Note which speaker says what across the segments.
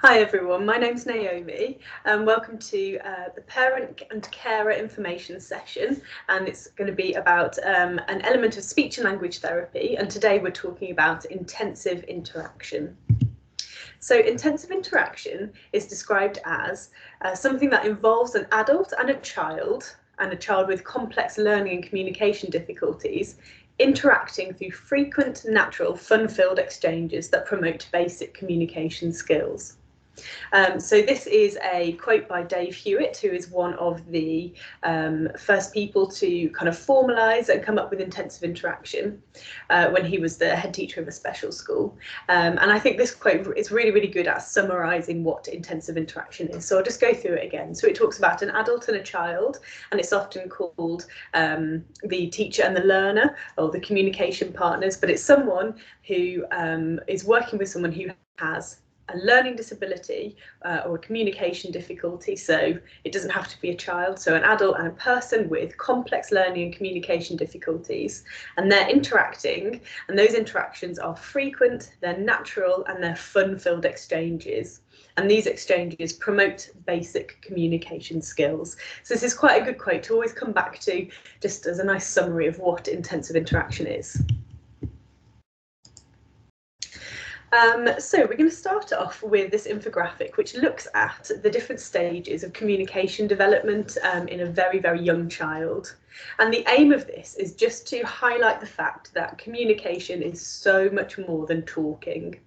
Speaker 1: Hi everyone, my name's Naomi and welcome to the Parent and Carer Information session, and it's going to be about an element of speech and language therapy, and today we're talking about intensive interaction. So intensive interaction is described as something that involves an adult and a child with complex learning and communication difficulties interacting through frequent, natural, fun-filled exchanges that promote basic communication skills. So this is a quote by Dave Hewitt, who is one of the first people to kind of formalise and come up with intensive interaction when he was the head teacher of a special school. And I think this quote is really, really good at summarising what intensive interaction is. So I'll just go through it again. So it talks about an adult and a child, and it's often called the teacher and the learner, or the communication partners, but it's someone who is working with someone who has a learning disability or a communication difficulty. So it doesn't have to be a child, so an adult and a person with complex learning and communication difficulties, and they're interacting, and those interactions are frequent, they're natural, and they're fun-filled exchanges. And these exchanges promote basic communication skills. So this is quite a good quote to always come back to, just as a nice summary of what intensive interaction is. So we're going to start off with this infographic, which looks at the different stages of communication development in a very, very young child. And the aim of this is just to highlight the fact that communication is so much more than talking.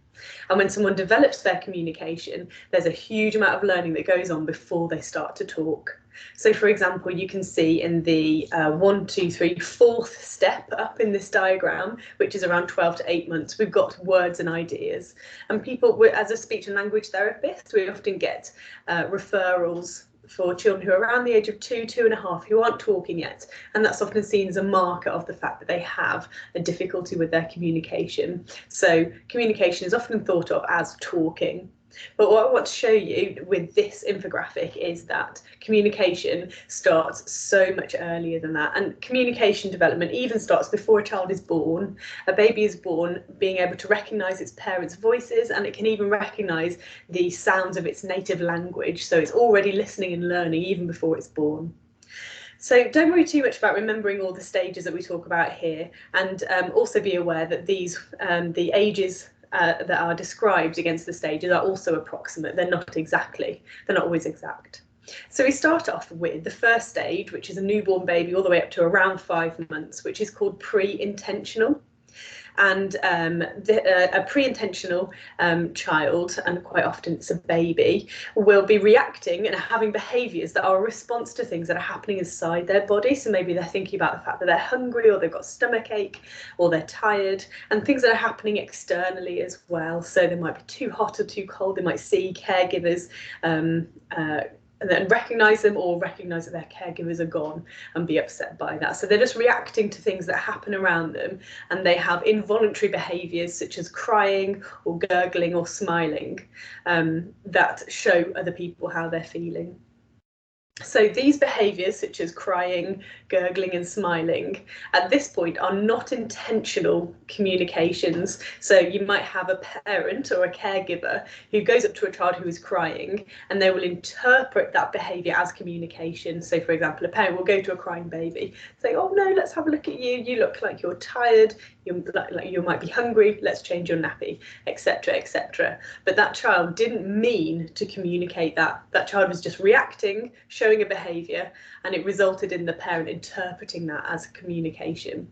Speaker 1: And when someone develops their communication, there's a huge amount of learning that goes on before they start to talk. So, for example, you can see in the 1, 2, 3, 4th step up in this diagram, which is around 12 to 8 months, we've got words and ideas. And people, as a speech and language therapist, we often get referrals for children who are around the age of 2, 2.5, who aren't talking yet. And that's often seen as a marker of the fact that they have a difficulty with their communication. So communication is often thought of as talking. But what I want to show you with this infographic is that communication starts so much earlier than that. And communication development even starts before a child is born. A baby is born being able to recognise its parents' voices, and it can even recognise the sounds of its native language. So it's already listening and learning even before it's born. So don't worry too much about remembering all the stages that we talk about here, and also be aware that these the ages that are described against the stages are also approximate. They're not always exact. So we start off with the first stage, which is a newborn baby all the way up to around 5 months, which is called pre-intentional. And a pre-intentional child, and quite often it's a baby, will be reacting and having behaviours that are a response to things that are happening inside their body. So maybe they're thinking about the fact that they're hungry, or they've got stomach ache, or they're tired, and things that are happening externally as well. So they might be too hot or too cold. They might see caregivers and then recognise them, or recognise that their caregivers are gone and be upset by that. So they're just reacting to things that happen around them, and they have involuntary behaviours such as crying or gurgling or smiling that show other people how they're feeling. So these behaviours, such as crying, gurgling and smiling, at this point are not intentional communications. So you might have a parent or a caregiver who goes up to a child who is crying, and they will interpret that behaviour as communication. So, for example, a parent will go to a crying baby, say, "Oh no, let's have a look at you. You look like you're tired. You might be hungry. Let's change your nappy," etc., etc. But that child didn't mean to communicate that. That child was just reacting, showing a behaviour, and it resulted in the parent interpreting that as communication.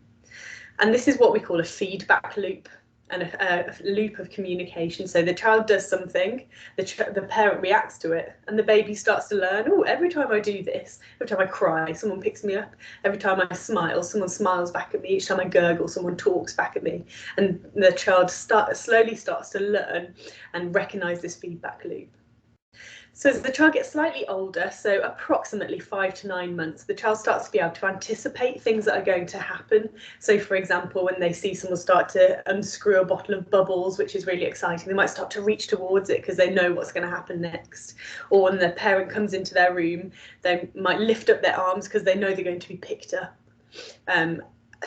Speaker 1: And this is what we call a feedback loop, and a loop of communication. So the child does something, the parent reacts to it, and the baby starts to learn, oh, every time I do this, every time I cry, someone picks me up, every time I smile, someone smiles back at me, each time I gurgle, someone talks back at me. And the child slowly starts to learn and recognise this feedback loop. So as the child gets slightly older, so approximately 5 to 9 months, the child starts to be able to anticipate things that are going to happen. So, for example, when they see someone start to unscrew a bottle of bubbles, which is really exciting, they might start to reach towards it because they know what's going to happen next. Or when the parent comes into their room, they might lift up their arms because they know they're going to be picked up.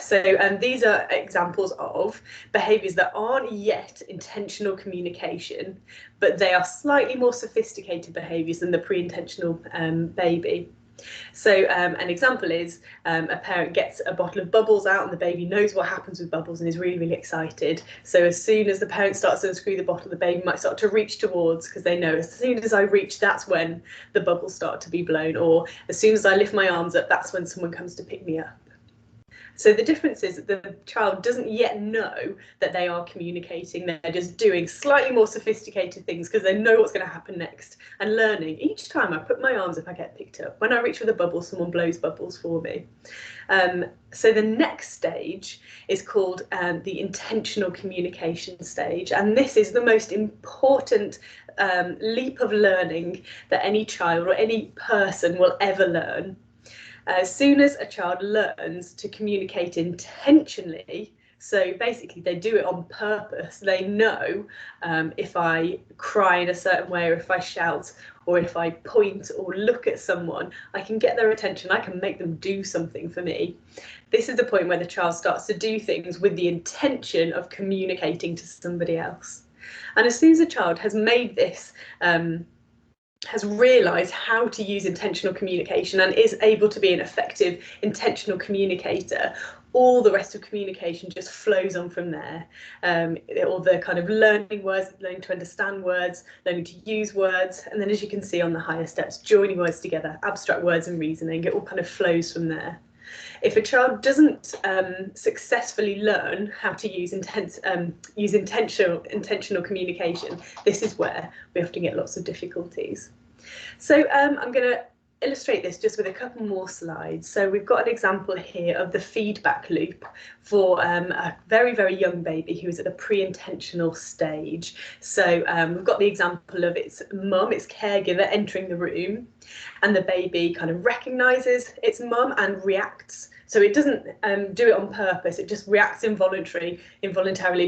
Speaker 1: So these are examples of behaviours that aren't yet intentional communication, but they are slightly more sophisticated behaviours than the pre-intentional baby. So an example is a parent gets a bottle of bubbles out and the baby knows what happens with bubbles and is really, really excited. So as soon as the parent starts to unscrew the bottle, the baby might start to reach towards, because they know as soon as I reach, that's when the bubbles start to be blown, or as soon as I lift my arms up, that's when someone comes to pick me up. So the difference is that the child doesn't yet know that they are communicating. They're just doing slightly more sophisticated things because they know what's going to happen next, and learning each time I put my arms up, I get picked up. When I reach for the bubble, someone blows bubbles for me. So the next stage is called the intentional communication stage. And this is the most important leap of learning that any child or any person will ever learn. As soon as a child learns to communicate intentionally, so basically they do it on purpose, they know if I cry in a certain way, or if I shout, or if I point or look at someone, I can get their attention, I can make them do something for me. This is the point where the child starts to do things with the intention of communicating to somebody else. And as soon as a child has made this, has realised how to use intentional communication and is able to be an effective intentional communicator, all the rest of communication just flows on from there. All the kind of learning words, learning to understand words, learning to use words, and then as you can see on the higher steps, joining words together, abstract words and reasoning, it all kind of flows from there. If a child doesn't successfully learn how to use intentional communication, this is where we often get lots of difficulties. So I'm going to illustrate this just with a couple more slides. So we've got an example here of the feedback loop for a very, very young baby who is at the pre-intentional stage. So we've got the example of its mum, its caregiver, entering the room, and the baby kind of recognises its mum and reacts. So it doesn't do it on purpose, it just reacts involuntarily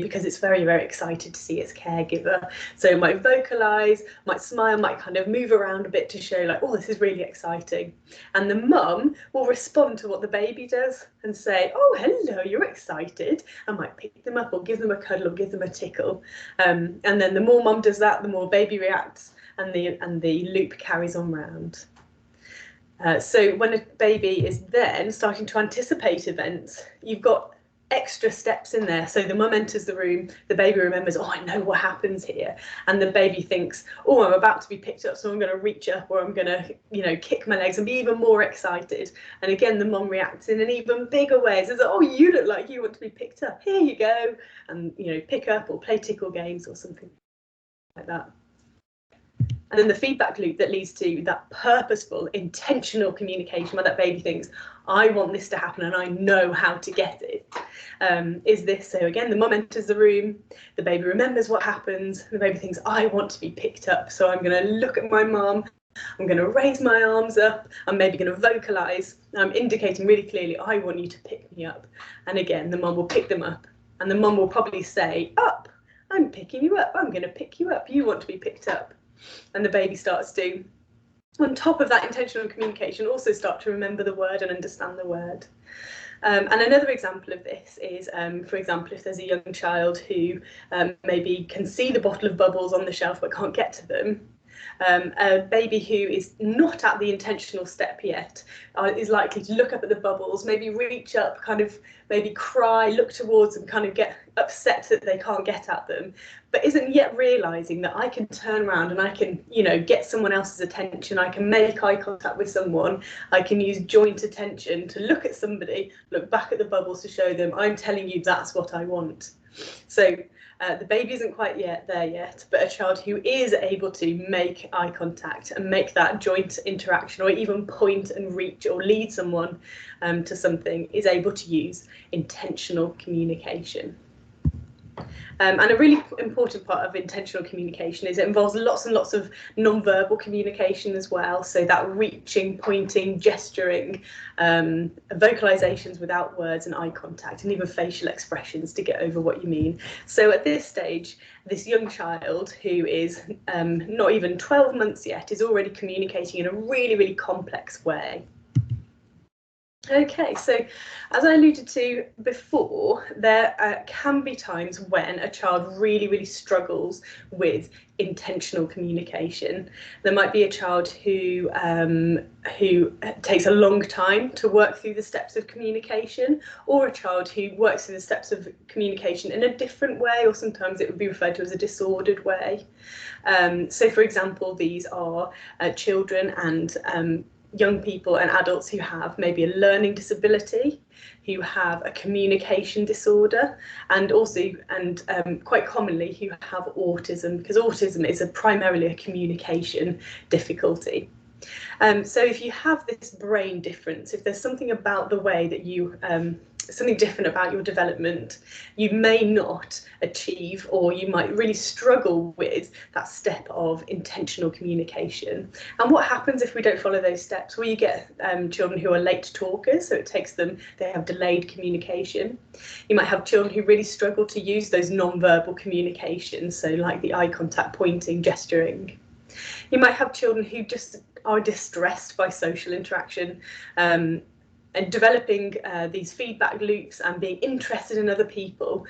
Speaker 1: because it's very, very excited to see its caregiver. So it might vocalise, might smile, might kind of move around a bit to show like, oh, this is really exciting. And the mum will respond to what the baby does and say, oh, hello, you're excited. I might pick them up or give them a cuddle or give them a tickle. And then the more mum does that, the more baby reacts, and the loop carries on round. So when a baby is then starting to anticipate events, you've got extra steps in there. So the mum enters the room, the baby remembers, oh, I know what happens here. And the baby thinks, oh, I'm about to be picked up, so I'm going to reach up, or I'm going to, kick my legs and be even more excited. And again, the mum reacts in an even bigger way. Says, oh, you look like you want to be picked up. Here you go. And, pick up or play tickle games or something like that. And then the feedback loop that leads to that purposeful, intentional communication where that baby thinks, I want this to happen and I know how to get it, is this. So again, the mum enters the room, the baby remembers what happens, the baby thinks, I want to be picked up, so I'm going to look at my mum, I'm going to raise my arms up, I'm maybe going to vocalise, I'm indicating really clearly, I want you to pick me up. And again, the mum will pick them up, and the mum will probably say, up, I'm picking you up, I'm going to pick you up, you want to be picked up. And the baby starts to, on top of that intentional communication, also start to remember the word and understand the word. And another example of this is, for example, if there's a young child who maybe can see the bottle of bubbles on the shelf but can't get to them, a baby who is not at the intentional step yet is likely to look up at the bubbles, maybe reach up, kind of maybe cry, look towards them, kind of get upset that they can't get at them, but isn't yet realising that I can turn around and I can, get someone else's attention, I can make eye contact with someone, I can use joint attention to look at somebody, look back at the bubbles to show them, I'm telling you that's what I want. So the baby isn't quite there yet, but a child who is able to make eye contact and make that joint interaction, or even point and reach or lead someone to something, is able to use intentional communication. And a really important part of intentional communication is it involves lots and lots of non-verbal communication as well. So that reaching, pointing, gesturing, vocalizations without words, and eye contact, and even facial expressions to get over what you mean. So at this stage, this young child who is not even 12 months yet is already communicating in a really, really complex way. Okay, so as I alluded to before, there can be times when a child really struggles with intentional communication. There might be a child who takes a long time to work through the steps of communication, or a child who works through the steps of communication in a different way, or sometimes it would be referred to as a disordered way. So, for example, these are children and young people and adults who have maybe a learning disability, who have a communication disorder, and also, and quite commonly, who have autism, because autism is primarily a communication difficulty. So if you have this brain difference, if there's something about the way that you, something different about your development, you may not achieve, or you might really struggle with that step of intentional communication. And what happens if we don't follow those steps? Well, you get children who are late talkers, so it takes them, they have delayed communication. You might have children who really struggle to use those non-verbal communications, so like the eye contact, pointing, gesturing. You might have children who just are distressed by social interaction, and developing these feedback loops and being interested in other people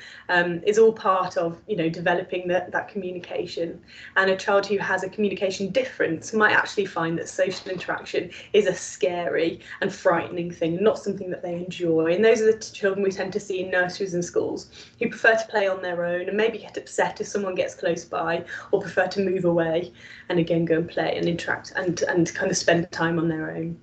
Speaker 1: is all part of, you know, developing that communication. And a child who has a communication difference might actually find that social interaction is a scary and frightening thing, not something that they enjoy. And those are the children we tend to see in nurseries and schools who prefer to play on their own and maybe get upset if someone gets close by, or prefer to move away and again go and play and interact and kind of spend time on their own.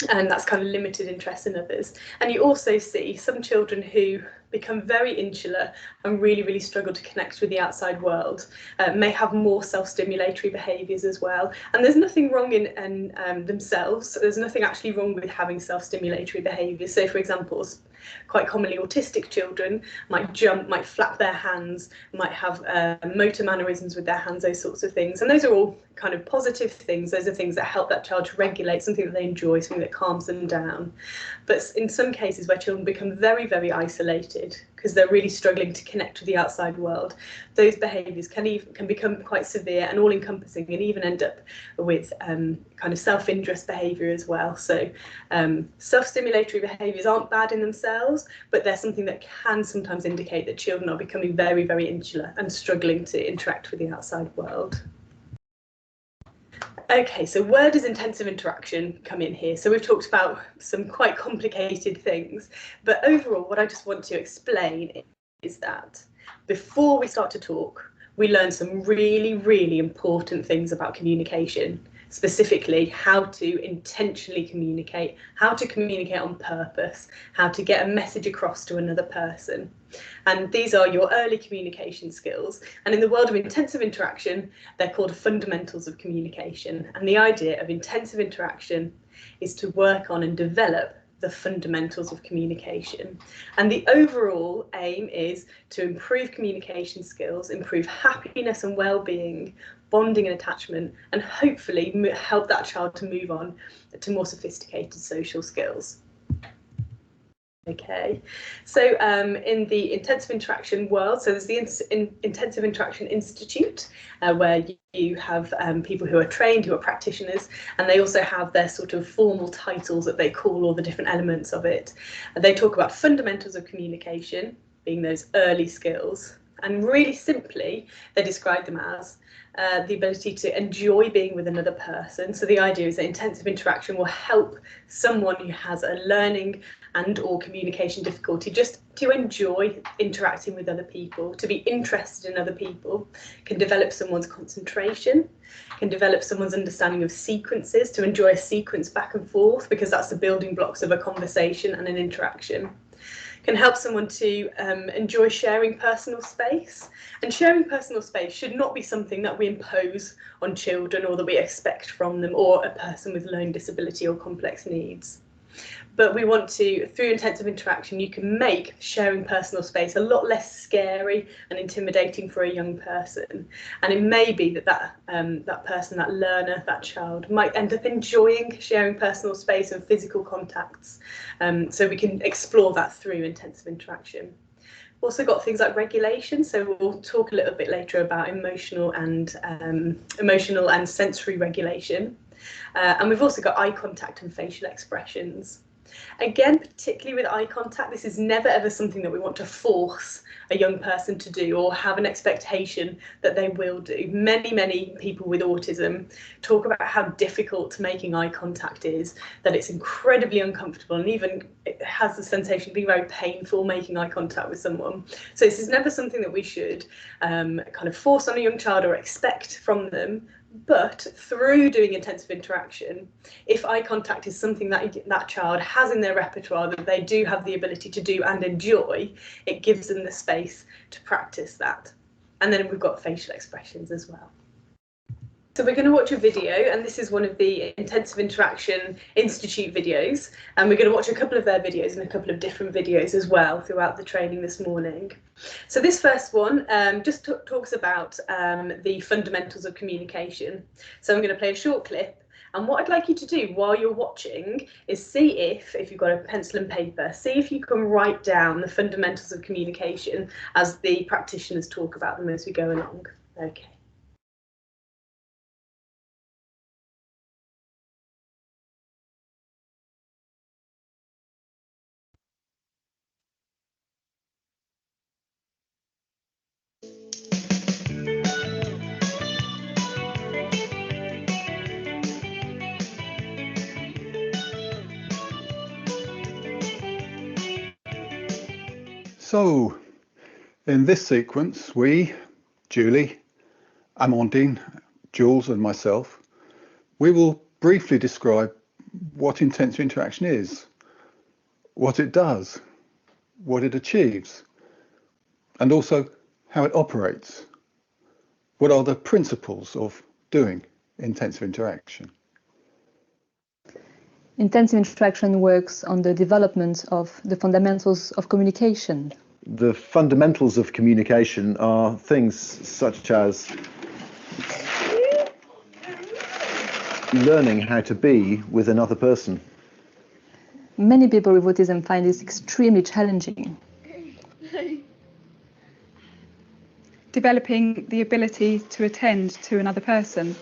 Speaker 1: And that's kind of limited interest in others. And you also see some children who become very insular and really struggle to connect with the outside world, may have more self-stimulatory behaviours as well. And there's nothing wrong in themselves. There's nothing actually wrong with having self-stimulatory behaviours. So, for example, quite commonly autistic children might jump, might flap their hands, might have motor mannerisms with their hands, those sorts of things. And those are all kind of positive things. Those are things that help that child to regulate, something that they enjoy, something that calms them down. But in some cases where children become very isolated because they're really struggling to connect with the outside world, those behaviours can become quite severe and all-encompassing, and even end up with kind of self-interest behaviour as well. So self-stimulatory behaviours aren't bad in themselves, but they're something that can sometimes indicate that children are becoming very insular and struggling to interact with the outside world. Okay, so where does intensive interaction come in here? So we've talked about some quite complicated things, but overall what I just want to explain is that before we start to talk, we learn some really important things about communication, specifically how to intentionally communicate, how to communicate on purpose, how to get a message across to another person. And these are your early communication skills. And in the world of intensive interaction, they're called fundamentals of communication. And the idea of intensive interaction is to work on and develop the fundamentals of communication. And the overall aim is to improve communication skills, improve happiness and well-being, bonding and attachment, and hopefully help that child to move on to more sophisticated social skills. Okay, so in the intensive interaction world, so there's the Intensive Interaction Institute, where you have people who are trained, who are practitioners, and they also have their sort of formal titles that they call all the different elements of it. They talk about fundamentals of communication, being those early skills, and really simply, they describe them as the ability to enjoy being with another person. So the idea is that intensive interaction will help someone who has a learning and or communication difficulty just to enjoy interacting with other people, to be interested in other people, can develop someone's concentration, can develop someone's understanding of sequences, to enjoy a sequence back and forth, because that's the building blocks of a conversation and an interaction. Can help someone to enjoy sharing personal space. And sharing personal space should not be something that we impose on children or that we expect from them, or a person with learning disability or complex needs. But we want to, through intensive interaction, you can make sharing personal space a lot less scary and intimidating for a young person. And it may be that that person, that learner, that child might end up enjoying sharing personal space and physical contacts. So we can explore that through intensive interaction. Also got things like regulation, so we'll talk a little bit later about emotional and sensory regulation. And we've also got eye contact and facial expressions. Again, particularly with eye contact, this is never ever something that we want to force a young person to do or have an expectation that they will do. Many people with autism talk about how difficult making eye contact is, that it's incredibly uncomfortable, and even it has the sensation of being very painful making eye contact with someone. So this is never something that we should kind of force on a young child or expect from them. But through doing intensive interaction, if eye contact is something that that child has in their repertoire, that they do have the ability to do and enjoy, it gives them the space to practice that. And then we've got facial expressions as well. So we're going to watch a video, and this is one of the Intensive Interaction Institute videos, and we're going to watch a couple of their videos and a couple of different videos as well throughout the training this morning. So this first one just talks about the fundamentals of communication. So I'm going to play a short clip, and what I'd like you to do while you're watching is see if you've got a pencil and paper, see if you can write down the fundamentals of communication as the practitioners talk about them as we go along. Okay.
Speaker 2: So, in this sequence, we, Julie, Amandine, Jules and myself, we will briefly describe what intensive interaction is, what it does, what it achieves, and also how it operates. What are the principles of doing intensive interaction?
Speaker 3: Intensive interaction works on the development of the fundamentals of communication.
Speaker 4: The fundamentals of communication are things such as learning how to be with another person.
Speaker 3: Many people with autism find this extremely challenging.
Speaker 5: Developing the ability to attend to another person.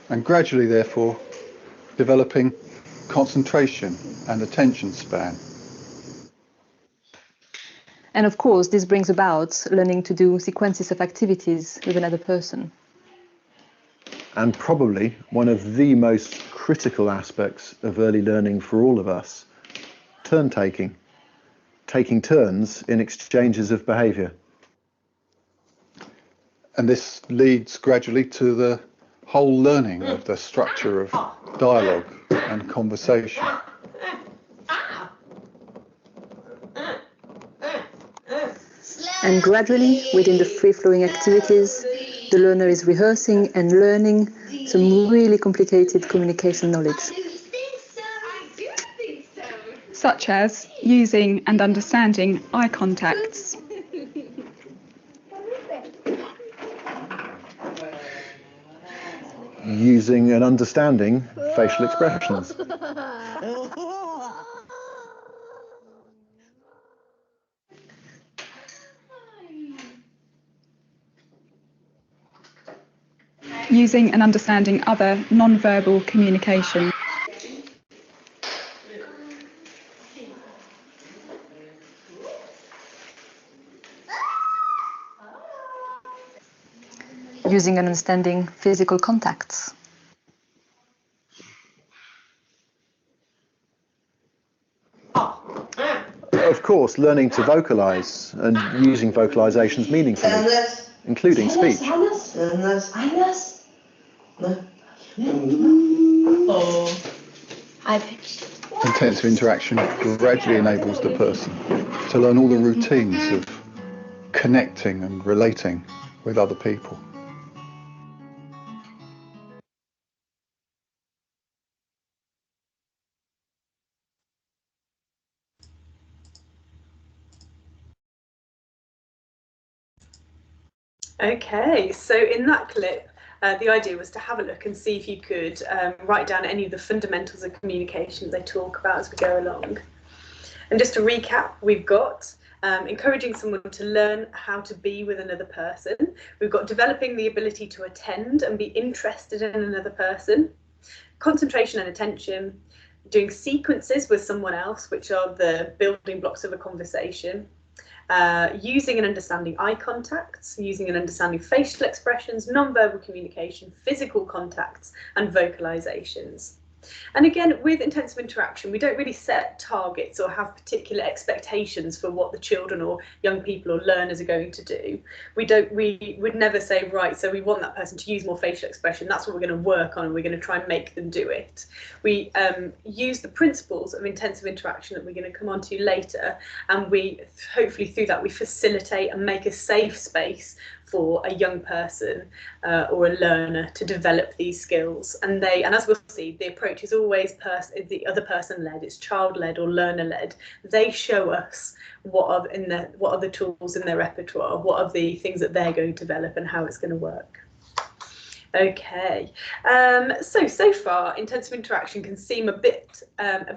Speaker 2: And gradually, therefore, developing concentration and attention span.
Speaker 3: And of course, this brings about learning to do sequences of activities with another person.
Speaker 4: And probably one of the most critical aspects of early learning for all of us, turn taking, taking turns in exchanges of behaviour.
Speaker 2: And this leads gradually to the whole learning of the structure of dialogue and conversation.
Speaker 3: And gradually, within the free-flowing activities, the learner is rehearsing and learning some really complicated communication knowledge.
Speaker 5: Such as using and understanding eye contacts.
Speaker 4: Using and understanding facial expressions.
Speaker 5: Using and understanding other non-verbal communication.
Speaker 3: Using and understanding physical contacts.
Speaker 4: Of course, learning to vocalise and using vocalisations meaningfully, including speech.
Speaker 2: Intensive interaction gradually enables the person to learn all the routines of connecting and relating with other people.
Speaker 1: Okay, so in that clip, the idea was to have a look and see if you could write down any of the fundamentals of communication they talk about as we go along. And just to recap, we've got encouraging someone to learn how to be with another person. We've got developing the ability to attend and be interested in another person, concentration and attention, doing sequences with someone else, which are the building blocks of a conversation, using and understanding eye contacts, using and understanding facial expressions, non-verbal communication, physical contacts, and vocalizations. And again, with intensive interaction, we don't really set targets or have particular expectations for what the children or young people or learners are going to do. We would never say, right, so we want that person to use more facial expression. That's what we're going to work on, and we're going to try and make them do it. We use the principles of intensive interaction that we're going to come on to later, and we hopefully through that we facilitate and make a safe space for a young person or a learner to develop these skills. And as we'll see, the approach is always the other person led. It's child led or learner led. They show us what are the tools in their repertoire, what are the things that they're going to develop, and how it's going to work. Okay, so far intensive interaction can seem a bit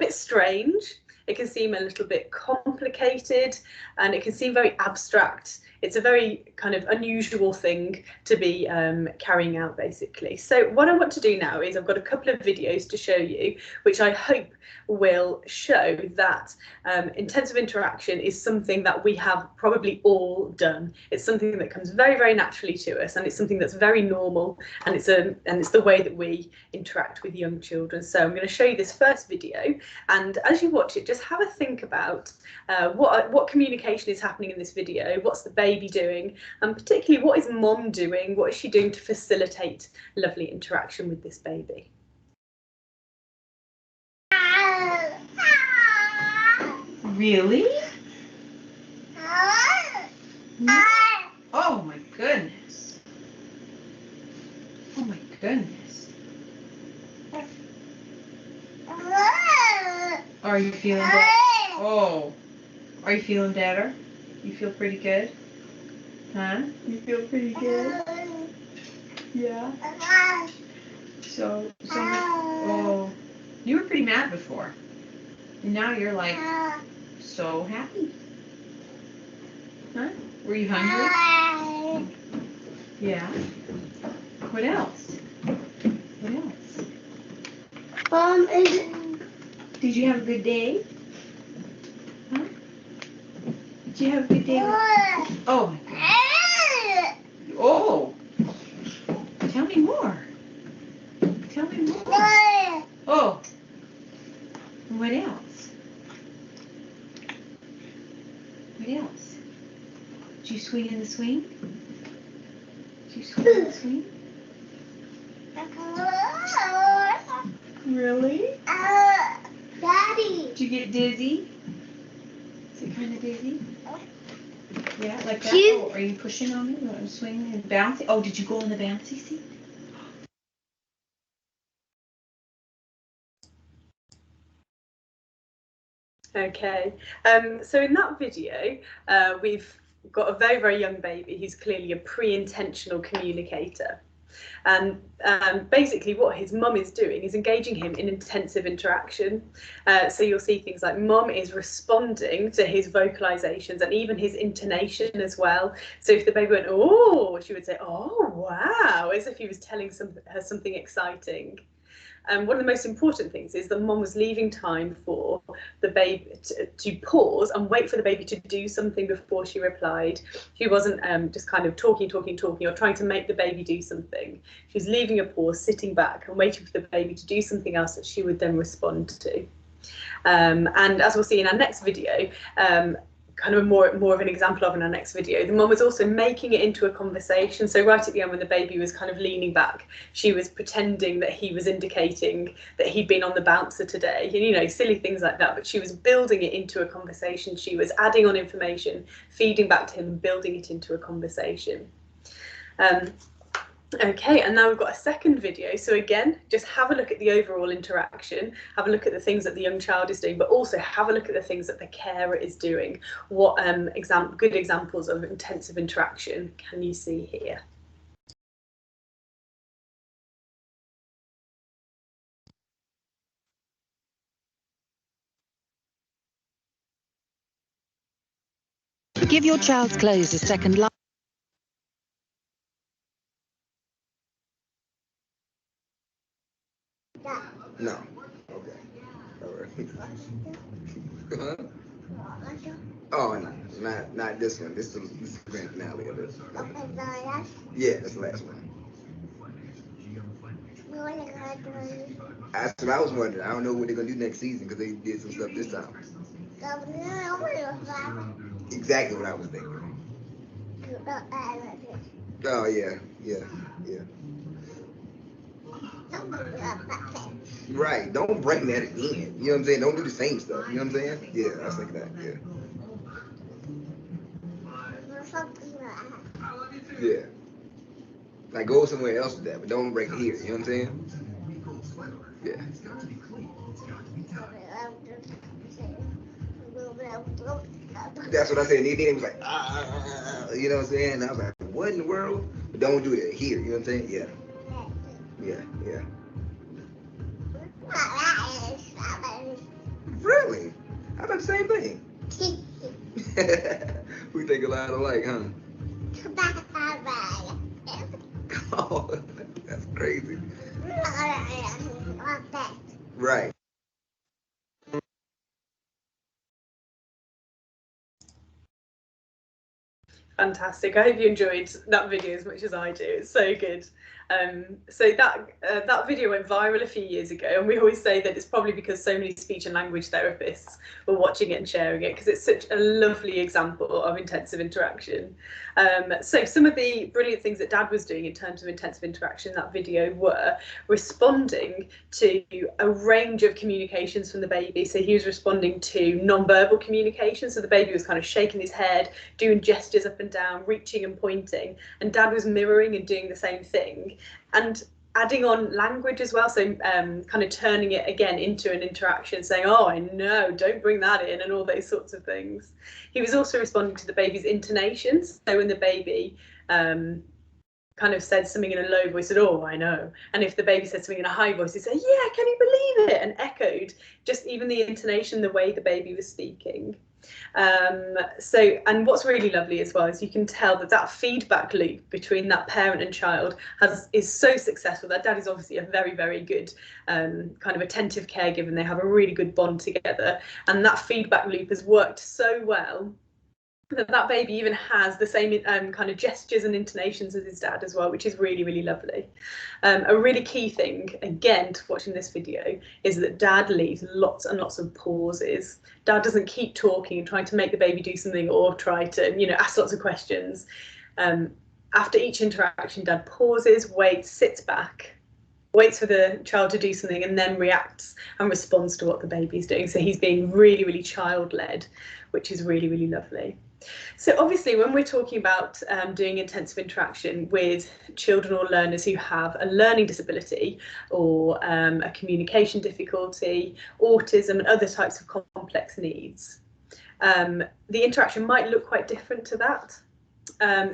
Speaker 1: strange. It can seem a little bit complicated, and it can seem very abstract. It's a very kind of unusual thing to be carrying out, basically. So what I want to do now is I've got a couple of videos to show you, which I hope will show that intensive interaction is something that we have probably all done. It's something that comes very, very naturally to us, and it's something that's very normal, and it's the way that we interact with young children. So I'm going to show you this first video, and as you watch it, just have a think about what communication is happening in this video, what's the baby doing, and particularly what is mom doing, what is she doing to facilitate lovely interaction with this baby.
Speaker 6: Really? Oh my goodness. Oh my goodness. Are you feeling better? Oh. Are you feeling better? You feel pretty good? Huh? You feel pretty good? Yeah. Oh. You were pretty mad before. And now you're like so happy. Huh? Were you hungry? Yeah. What else? What else?
Speaker 7: Mom,
Speaker 6: Did you have a good day? Huh? Did you have a good day? Oh my God. Oh. Tell me more. Tell me more. Oh. What else? What else? Did you swing in the swing? Did you swing in the swing? Really?
Speaker 7: Daddy.
Speaker 6: Did you get dizzy? Is it kind of dizzy? Yeah, like that?
Speaker 7: She's-
Speaker 6: Oh, are you pushing on me? You want to swing and bouncy? Oh, did you go in the bouncy seat?
Speaker 1: Okay, so in that video, we've got a very, very young baby who's clearly a pre-intentional communicator. And basically what his mum is doing is engaging him in intensive interaction. So you'll see things like mum is responding to his vocalizations and even his intonation as well. So if the baby went, oh, she would say, oh, wow, as if he was telling her something exciting. One of the most important things is that mum was leaving time for the baby to pause and wait for the baby to do something before she replied. She wasn't just kind of talking or trying to make the baby do something. She was leaving a pause, sitting back and waiting for the baby to do something else that she would then respond to. And as we'll see in our next video, kind of more of an example of in our next video, the mum was also making it into a conversation. So right at the end, when the baby was kind of leaning back, she was pretending that he was indicating that he'd been on the bouncer today, and, you know, silly things like that. But she was building it into a conversation. She was adding on information, feeding back to him, building it into a conversation. Okay, and now we've got a second video. So again, just have a look at the overall interaction, have a look at the things that the young child is doing, but also have a look at the things that the carer is doing. What good examples of intensive interaction can you see here?
Speaker 8: Give your child's clothes a second life.
Speaker 9: No. Okay. All right. Huh? Oh, no, not this one. This is the grand finale of it. Yeah, that's the last one. That's what I was wondering. I don't know what they're gonna do next season because they did some stuff this time. Exactly what I was thinking. Oh yeah, yeah, yeah. Right. Don't bring that again. You know what I'm saying? Don't do the same stuff. You know what I'm saying? Yeah, I was thinking that. Yeah. Yeah. Like go somewhere else with that, but don't bring it here. You know what I'm saying? Yeah. That's what I said. They was like, you know what I'm saying? And I was like, what in the world? But don't do it here. You know what I'm saying? Yeah. Yeah. Yeah. Really? I thought the same thing. We think a lot alike, huh? Oh, that's crazy. Right.
Speaker 1: Fantastic. I hope you enjoyed that video as much as I do. It's so good. So that video went viral a few years ago, and we always say that it's probably because so many speech and language therapists were watching it and sharing it, because it's such a lovely example of intensive interaction. So some of the brilliant things that Dad was doing in terms of intensive interaction in that video were responding to a range of communications from the baby. So he was responding to non-verbal communication. So the baby was kind of shaking his head, doing gestures up and down, reaching and pointing, and Dad was mirroring and doing the same thing, and adding on language as well, so kind of turning it again into an interaction, saying, oh, I know, don't bring that in, and all those sorts of things. He was also responding to the baby's intonations. So when the baby kind of said something in a low voice, said, oh, I know. And if the baby said something in a high voice, he said, yeah, can you believe it? And echoed just even the intonation, the way the baby was speaking. And what's really lovely as well is you can tell that feedback loop between that parent and child is so successful. That dad is obviously a very, very good kind of attentive caregiver, and they have a really good bond together. And that feedback loop has worked so well that baby even has the same kind of gestures and intonations as his dad as well, which is really, really lovely. A really key thing, again, to watching this video is that Dad leaves lots and lots of pauses. Dad doesn't keep talking and trying to make the baby do something or try to, ask lots of questions. After each interaction, Dad pauses, waits, sits back, waits for the child to do something, and then reacts and responds to what the baby's doing. So he's being really, really child-led, which is really, really lovely. So obviously, when we're talking about doing intensive interaction with children or learners who have a learning disability or a communication difficulty, autism, and other types of complex needs, the interaction might look quite different to that.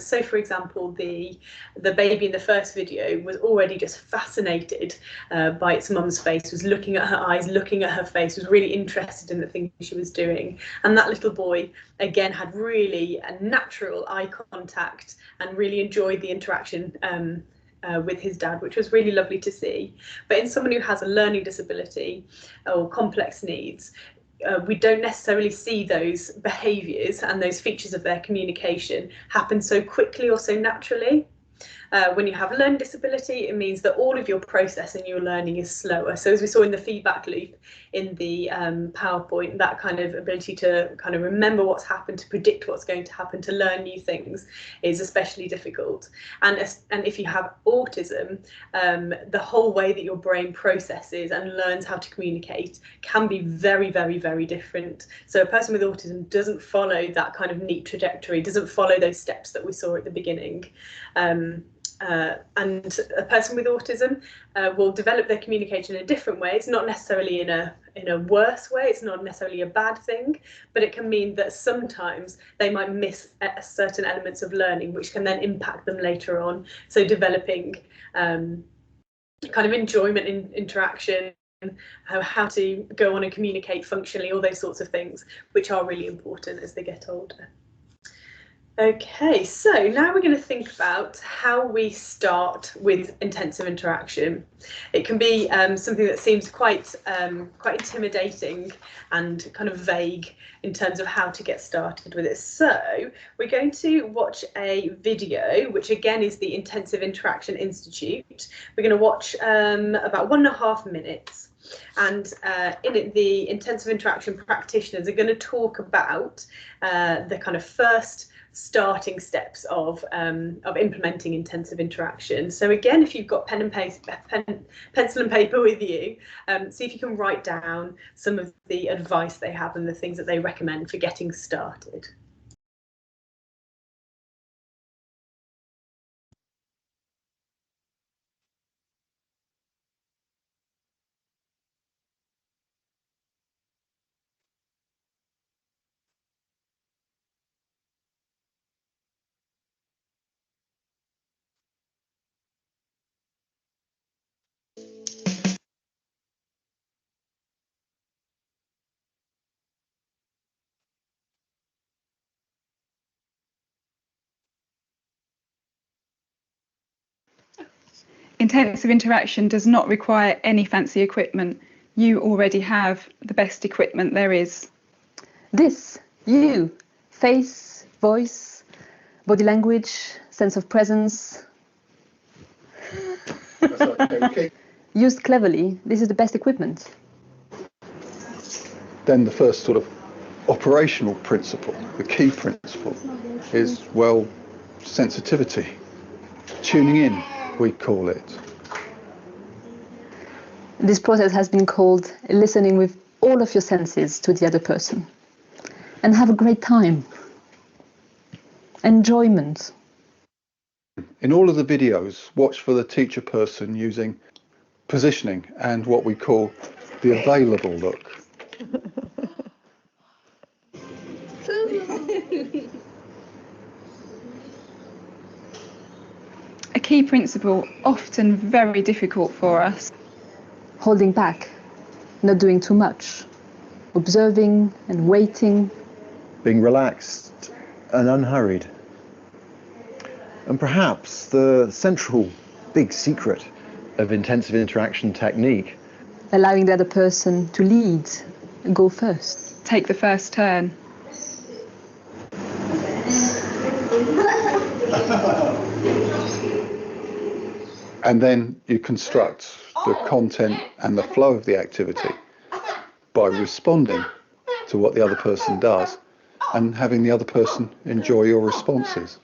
Speaker 1: So for example, the baby in the first video was already just fascinated by its mum's face, was looking at her eyes, looking at her face, was really interested in the things she was doing. And that little boy, again, had really a natural eye contact and really enjoyed the interaction with his dad, which was really lovely to see. But in someone who has a learning disability or complex needs, we don't necessarily see those behaviours and those features of their communication happen so quickly or so naturally. When you have a learning disability, it means that all of your processing, your learning is slower. So as we saw in the feedback loop in the PowerPoint, that kind of ability to kind of remember what's happened, to predict what's going to happen, to learn new things is especially difficult. And if you have autism, the whole way that your brain processes and learns how to communicate can be very, very, very different. So a person with autism doesn't follow that kind of neat trajectory, doesn't follow those steps that we saw at the beginning. And a person with autism will develop their communication in a different way. It's not necessarily in a worse way. It's not necessarily a bad thing, but it can mean that sometimes they might miss certain elements of learning, which can then impact them later on. So developing kind of enjoyment in interaction, how to go on and communicate functionally, all those sorts of things, which are really important as they get older. Okay, so now we're going to think about how we start with intensive interaction. It can be something that seems quite intimidating and kind of vague in terms of how to get started with it. So we're going to watch a video, which again is the Intensive Interaction Institute. We're going to watch about 1.5 minutes. And in it, the intensive interaction practitioners are going to talk about the kind of first starting steps of implementing intensive interaction. So again, if you've got pencil and paper with you, see if you can write down some of the advice they have and the things that they recommend for getting started.
Speaker 5: Intensive interaction does not require any fancy equipment. You already have the best equipment there is.
Speaker 3: This, you, face, voice, body language, sense of presence. Used cleverly, this is the best equipment.
Speaker 2: Then the first sort of operational principle, the key principle, is, well, sensitivity. Tuning in, we call it.
Speaker 3: This process has been called listening with all of your senses to the other person. And have a great time. Enjoyment.
Speaker 2: In all of the videos, watch for the teacher person using positioning and what we call the available look.
Speaker 5: A key principle, often very difficult for us.
Speaker 3: Holding back, not doing too much. Observing and waiting.
Speaker 4: Being relaxed and unhurried. And perhaps the central big secret of intensive interaction technique.
Speaker 3: Allowing the other person to lead, go first.
Speaker 5: Take the first turn.
Speaker 2: And then you construct the content and the flow of the activity by responding to what the other person does and having the other person enjoy your responses.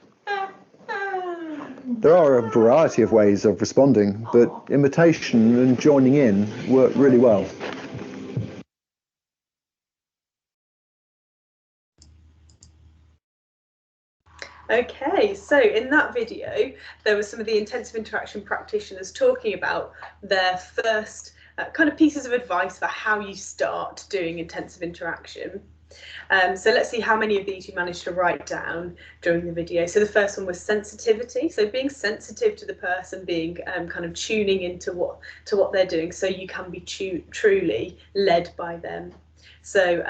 Speaker 4: There are a variety of ways of responding, but imitation and joining in work really well.
Speaker 1: Okay, so in that video, there were some of the intensive interaction practitioners talking about their first kind of pieces of advice for how you start doing intensive interaction. So let's see how many of these you managed to write down during the video. So the first one was sensitivity. So being sensitive to the person, being kind of tuning into what they're doing, so you can be truly led by them. So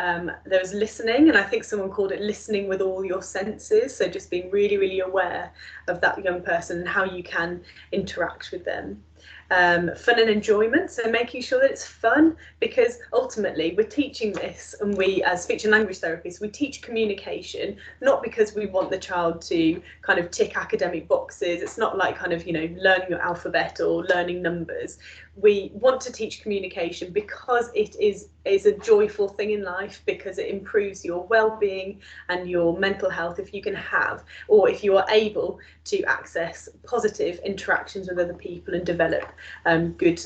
Speaker 1: there was listening, and I think someone called it listening with all your senses. So just being really, really aware of that young person and how you can interact with them. Fun and enjoyment, so making sure that it's fun, because ultimately we're teaching this, and we as speech and language therapists, we teach communication not because we want the child to kind of tick academic boxes. It's not like kind of, you know, learning your alphabet or learning numbers. We want to teach communication because it is a joyful thing in life, because it improves your well-being and your mental health if you can have, or if you are able to access positive interactions with other people and develop good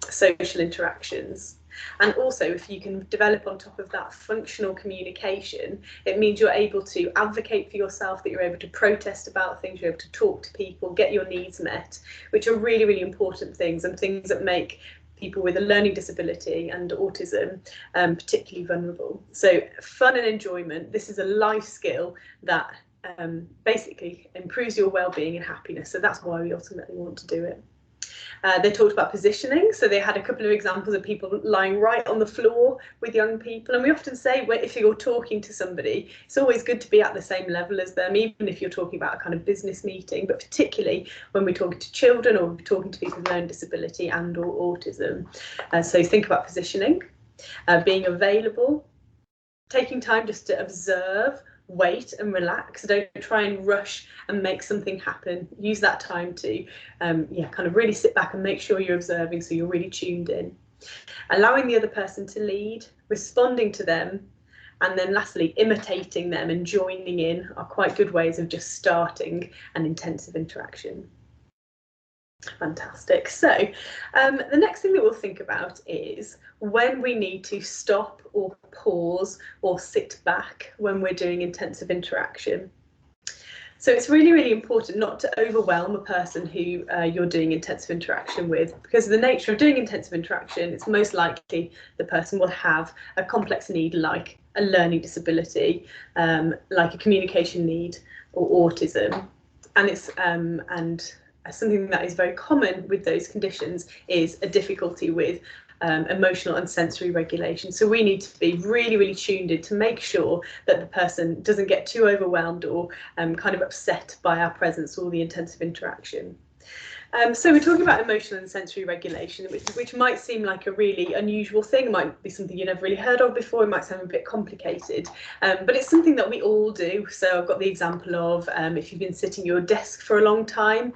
Speaker 1: social interactions. And also, if you can develop on top of that functional communication, it means you're able to advocate for yourself, that you're able to protest about things, you're able to talk to people, get your needs met, which are really, really important things, and things that make people with a learning disability and autism particularly vulnerable. So fun and enjoyment, this is a life skill that basically improves your well-being and happiness. So that's why we ultimately want to do it. They talked about positioning, so they had a couple of examples of people lying right on the floor with young people. And we often say, well, if you're talking to somebody, it's always good to be at the same level as them, even if you're talking about a kind of business meeting, but particularly when we're talking to children or we're talking to people with learning disability and or autism. So think about positioning, being available, taking time just to observe, wait and relax. Don't try and rush and make something happen. Use that time to kind of really sit back and make sure you're observing, so you're really tuned in. Allowing the other person to lead, responding to them, and then lastly, imitating them and joining in are quite good ways of just starting an intensive interaction. Fantastic. So the next thing that we'll think about is when we need to stop or pause or sit back when we're doing intensive interaction. So it's really, really important not to overwhelm a person who you're doing intensive interaction with, because of the nature of doing intensive interaction, it's most likely the person will have a complex need like a learning disability, like a communication need or autism. And it's something that is very common with those conditions is a difficulty with emotional and sensory regulation. So we need to be really, really tuned in to make sure that the person doesn't get too overwhelmed or kind of upset by our presence or the intensive interaction. So we're talking about emotional and sensory regulation, which might seem like a really unusual thing. It might be something you've never really heard of before. It might sound a bit complicated, but it's something that we all do. So I've got the example of if you've been sitting at your desk for a long time,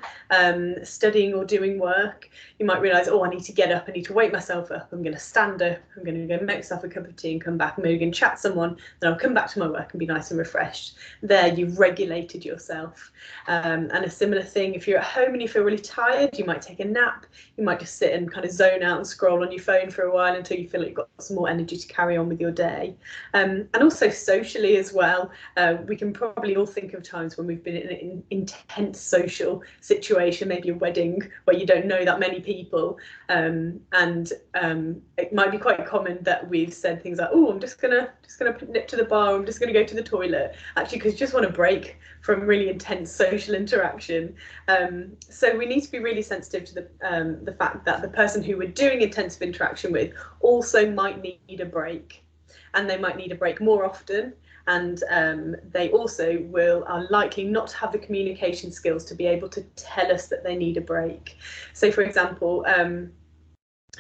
Speaker 1: studying or doing work, you might realise, oh, I need to get up, I need to wake myself up, I'm going to stand up, I'm going to go make myself a cup of tea and come back, maybe going to chat to someone, then I'll come back to my work and be nice and refreshed. There, you've regulated yourself. And a similar thing, if you're at home and you feel really tired, you might take a nap, you might just sit and kind of zone out and scroll on your phone for a while until you feel like you've got some more energy to carry on with your day. And also socially as well, we can probably all think of times when we've been in an intense social situation, maybe a wedding where you don't know that many people, and it might be quite common that we've said things like, oh, I'm just gonna nip to the bar, I'm just gonna go to the toilet, actually because you just want a break from really intense social interaction. So we need to be really sensitive to the fact that the person who we're doing intensive interaction with also might need a break, and they might need a break more often, and they also are likely not to have the communication skills to be able to tell us that they need a break. So for example,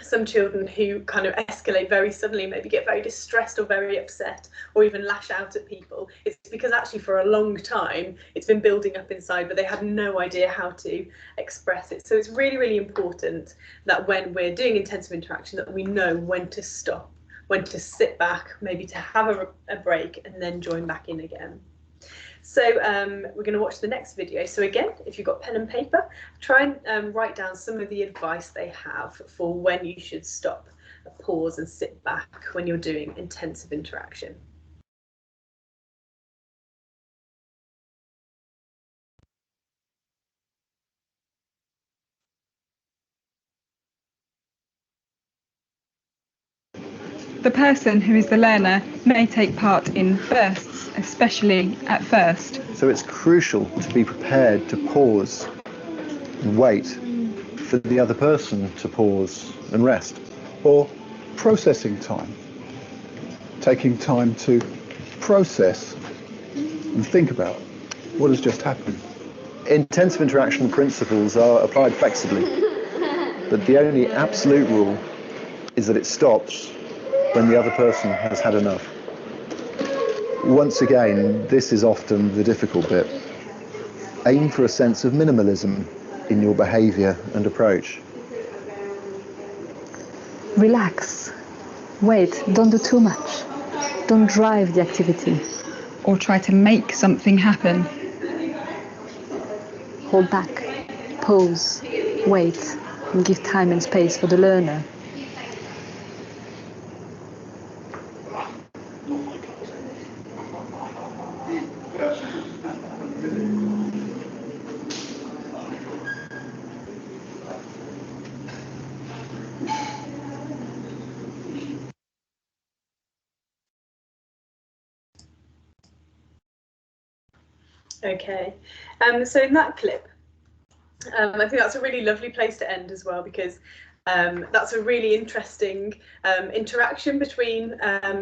Speaker 1: some children who kind of escalate very suddenly, maybe get very distressed or very upset or even lash out at people, it's because actually for a long time it's been building up inside, but they had no idea how to express it. So it's really, really important that when we're doing intensive interaction that we know when to stop, when to sit back, maybe to have a break and then join back in again. So we're going to watch the next video. So again, if you've got pen and paper, try and write down some of the advice they have for when you should stop, pause and sit back when you're doing intensive interaction.
Speaker 5: The person who is the learner may take part in bursts, especially at first.
Speaker 4: So it's crucial to be prepared to pause and wait for the other person to pause and rest.
Speaker 2: Or processing time. Taking time to process and think about what has just happened.
Speaker 4: Intensive interaction principles are applied flexibly, but the only absolute rule is that it stops when the other person has had enough. Once again, this is often the difficult bit. Aim for a sense of minimalism in your behaviour and approach.
Speaker 3: Relax. Wait, don't do too much. Don't drive the activity.
Speaker 5: Or try to make something happen.
Speaker 3: Hold back. Pause. Wait. And give time and space for the learner.
Speaker 1: Okay, so in that clip, I think that's a really lovely place to end as well, because that's a really interesting interaction between,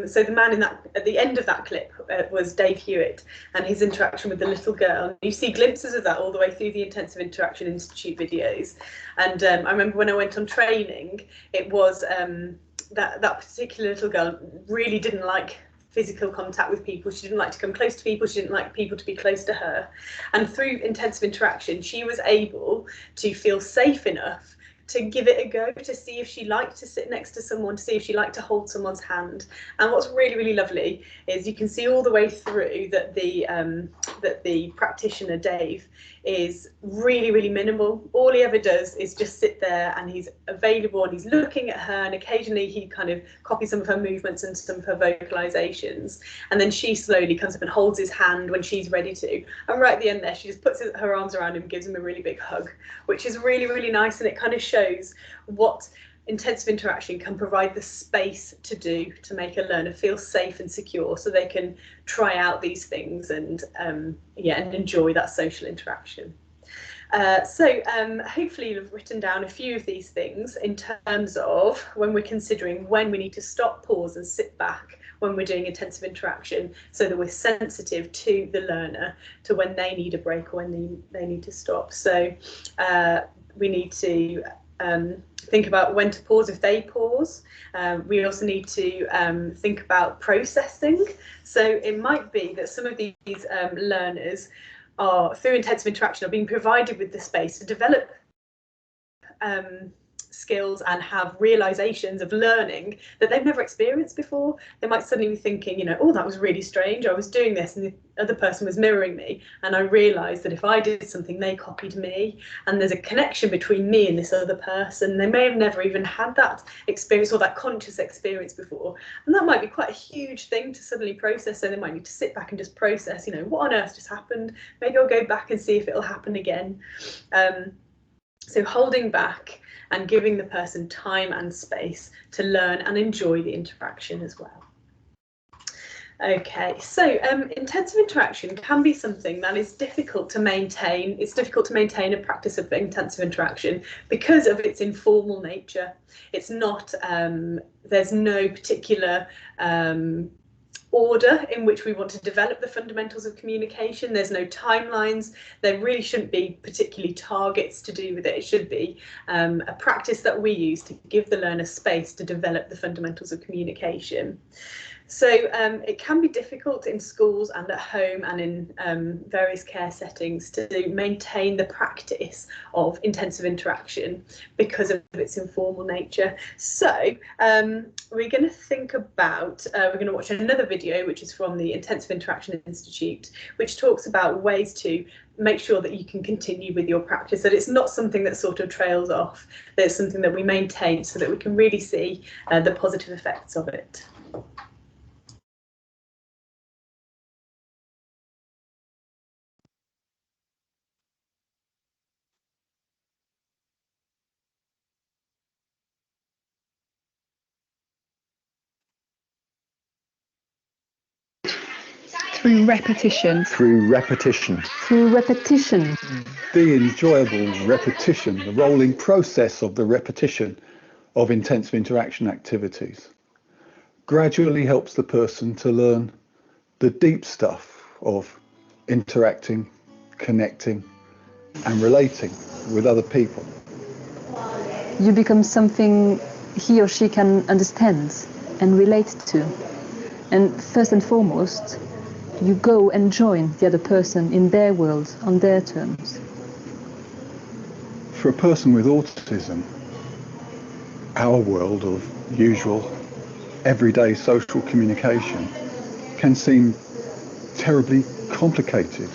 Speaker 1: so the man in that, at the end of that clip was Dave Hewitt and his interaction with the little girl. You see glimpses of that all the way through the Intensive Interaction Institute videos. And I remember when I went on training, it was that particular little girl really didn't like physical contact with people. She didn't like to come close to people. She didn't like people to be close to her. And through intensive interaction, she was able to feel safe enough to give it a go, to see if she liked to sit next to someone, to see if she liked to hold someone's hand. And what's really, really lovely is you can see all the way through that the practitioner, Dave, is really, really minimal. All he ever does is just sit there, and he's available, and he's looking at her, and occasionally he kind of copies some of her movements and some of her vocalizations. And then she slowly comes up and holds his hand when she's ready to. And right at the end there, she just puts her arms around him and gives him a really big hug, which is really, really nice. And it kind of shows what intensive interaction can provide the space to do to make a learner feel safe and secure, so they can try out these things and and enjoy that social interaction. So hopefully you've written down a few of these things in terms of when we're considering when we need to stop, pause and sit back when we're doing intensive interaction, so that we're sensitive to the learner, to when they need a break or when they need to stop. So we need to think about when to pause if they pause. We also need to think about processing. So it might be that some of these learners are, through intensive interaction, are being provided with the space to develop skills and have realizations of learning that they've never experienced before. They might suddenly be thinking, you know, oh, that was really strange. I was doing this and the other person was mirroring me, and I realized that if I did something, they copied me, and there's a connection between me and this other person. They may have never even had that experience or that conscious experience before, and that might be quite a huge thing to suddenly process. So they might need to sit back and just process, you know, what on earth just happened? Maybe I'll go back and see if it'll happen again. So holding back and giving the person time and space to learn and enjoy the interaction as well. Okay, so intensive interaction can be something that is difficult to maintain. It's difficult to maintain a practice of intensive interaction because of its informal nature. It's not, there's no particular order in which we want to develop the fundamentals of communication. There's no timelines. There really shouldn't be particularly targets to do with it. It should be a practice that we use to give the learner space to develop the fundamentals of communication. So it can be difficult in schools and at home and in various care settings to maintain the practice of intensive interaction because of its informal nature. So we're going to think about, we're going to watch another video which is from the Intensive Interaction Institute, which talks about ways to make sure that you can continue with your practice, that it's not something that sort of trails off, that it's something that we maintain so that we can really see the positive effects of it.
Speaker 5: Through repetition.
Speaker 4: Through repetition.
Speaker 3: Through repetition.
Speaker 2: The enjoyable repetition, the rolling process of the repetition of intensive interaction activities gradually helps the person to learn the deep stuff of interacting, connecting, and relating with other people.
Speaker 3: You become something he or she can understand and relate to. And first and foremost, you go and join the other person in their world, on their terms.
Speaker 2: For a person with autism, our world of usual, everyday social communication can seem terribly complicated,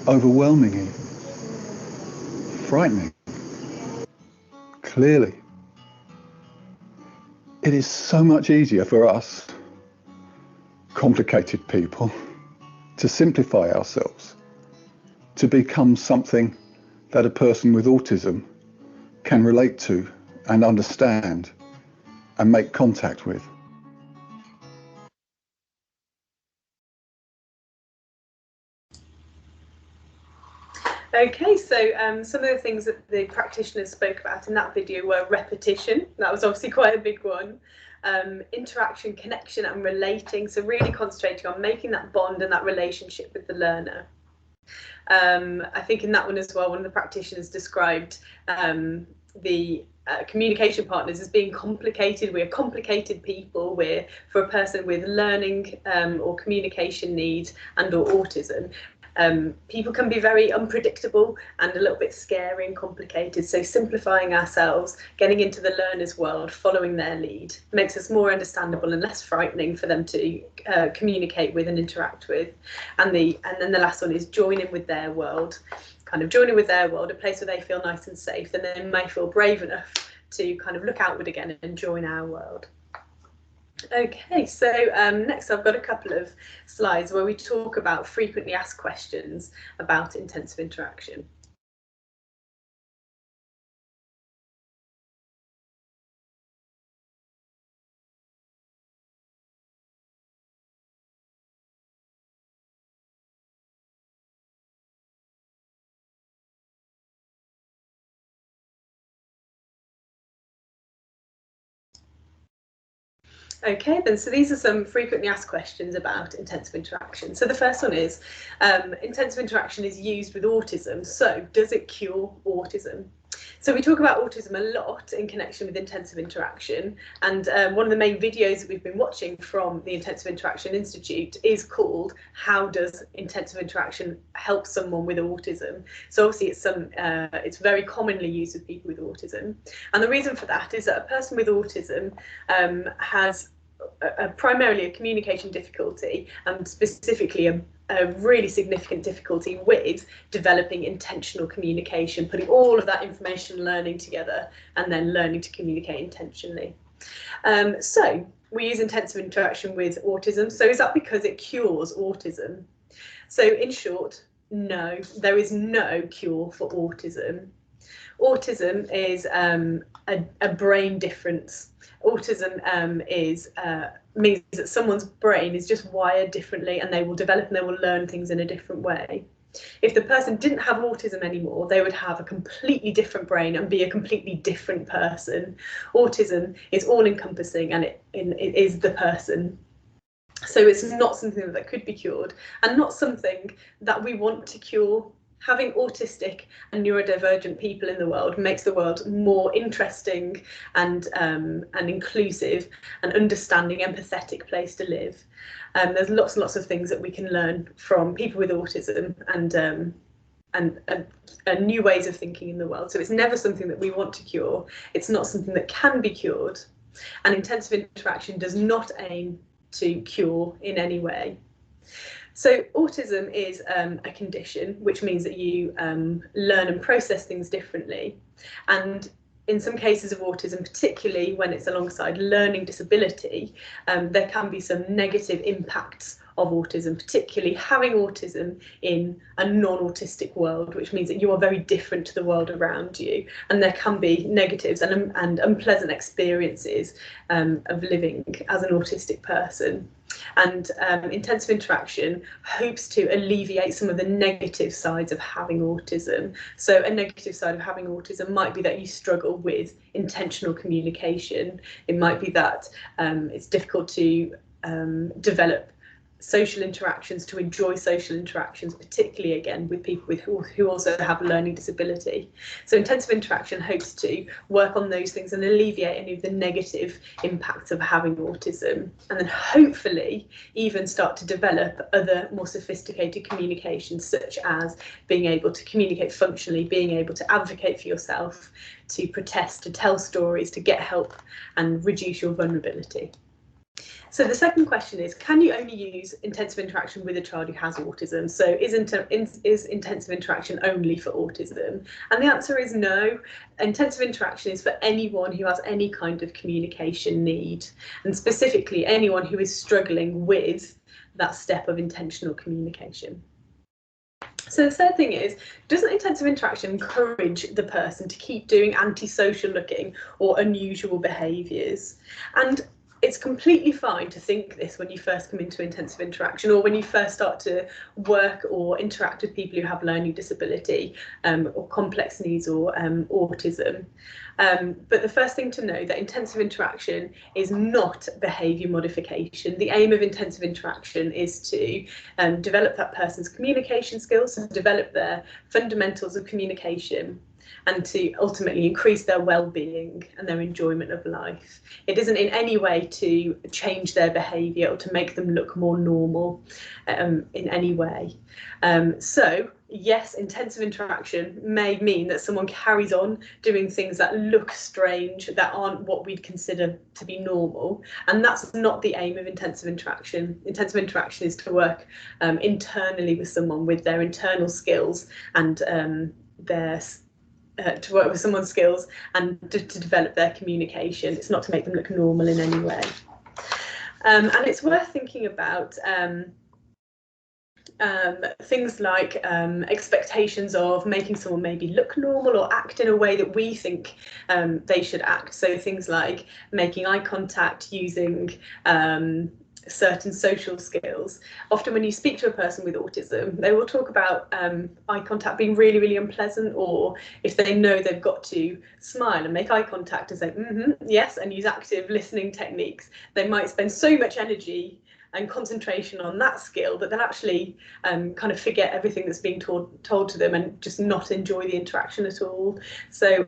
Speaker 2: overwhelming even, frightening. Clearly, it is so much easier for us, complicated people, to simplify ourselves, to become something that a person with autism can relate to and understand and make contact with.
Speaker 1: Okay, so some of the things that the practitioners spoke about in that video were repetition. That was obviously quite a big one. Interaction, connection, and relating. So really concentrating on making that bond and that relationship with the learner. I think in that one as well, one of the practitioners described the communication partners as being complicated. We're complicated people. We're, for a person with learning or communication needs and or autism, people can be very unpredictable and a little bit scary and complicated. So simplifying ourselves, getting into the learner's world, following their lead, makes us more understandable and less frightening for them to communicate with and interact with. And then the last one is joining with their world, kind of joining with their world, a place where they feel nice and safe, then they may feel brave enough to kind of look outward again and join our world. Okay, so next I've got a couple of slides where we talk about frequently asked questions about intensive interaction. Okay, then, so these are some frequently asked questions about intensive interaction. So the first one is, intensive interaction is used with autism, so does it cure autism? So we talk about autism a lot in connection with intensive interaction, and one of the main videos that we've been watching from the Intensive Interaction Institute is called "How Does Intensive Interaction Help Someone with Autism?" So obviously it's very commonly used with people with autism, and the reason for that is that a person with autism has primarily a communication difficulty, and specifically a really significant difficulty with developing intentional communication, putting all of that information learning together and then learning to communicate intentionally. So we use intensive interaction with autism. So is that because it cures autism? So in short, no, there is no cure for autism. Autism is a brain difference. Autism means that someone's brain is just wired differently, and they will develop and they will learn things in a different way. If the person didn't have autism anymore, they would have a completely different brain and be a completely different person. Autism is all-encompassing, and it is the person. So it's not something that could be cured, and not something that we want to cure. Having autistic and neurodivergent people in the world makes the world more interesting and inclusive, and understanding, empathetic place to live. There's lots and lots of things that we can learn from people with autism and new ways of thinking in the world. So it's never something that we want to cure. It's not something that can be cured, and intensive interaction does not aim to cure in any way. So autism is a condition, which means that you learn and process things differently. And in some cases of autism, particularly when it's alongside learning disability, there can be some negative impacts of autism, particularly having autism in a non-autistic world, which means that you are very different to the world around you. And there can be negatives and unpleasant experiences of living as an autistic person. And intensive interaction hopes to alleviate some of the negative sides of having autism. So a negative side of having autism might be that you struggle with intentional communication. It might be that it's difficult to develop social interactions, to enjoy social interactions, particularly again with people who also have a learning disability. So intensive interaction hopes to work on those things and alleviate any of the negative impacts of having autism, and then hopefully even start to develop other more sophisticated communications, such as being able to communicate functionally, being able to advocate for yourself, to protest, to tell stories, to get help and reduce your vulnerability. So the second question is, can you only use intensive interaction with a child who has autism? So is intensive interaction only for autism? And the answer is no. Intensive interaction is for anyone who has any kind of communication need, and specifically anyone who is struggling with that step of intentional communication. So the third thing is, doesn't intensive interaction encourage the person to keep doing antisocial looking or unusual behaviours? And it's completely fine to think this when you first come into intensive interaction, or when you first start to work or interact with people who have learning disability or complex needs or autism. But the first thing to know that intensive interaction is not behaviour modification. The aim of intensive interaction is to develop that person's communication skills, to develop their fundamentals of communication, and to ultimately increase their well-being and their enjoyment of life. It isn't in any way to change their behaviour or to make them look more normal in any way. So yes, intensive interaction may mean that someone carries on doing things that look strange, that aren't what we'd consider to be normal, and that's not the aim of intensive interaction. Intensive interaction is to work internally with someone, with their internal skills and to work with someone's skills and to develop their communication. It's not to make them look normal in any way. And it's worth thinking about things like expectations of making someone maybe look normal or act in a way that we think they should act. So things like making eye contact, using certain social skills. Often when you speak to a person with autism, they will talk about eye contact being really, really unpleasant, or if they know they've got to smile and make eye contact and say, yes, and use active listening techniques, they might spend so much energy and concentration on that skill that they'll actually kind of forget everything that's being told to them and just not enjoy the interaction at all. So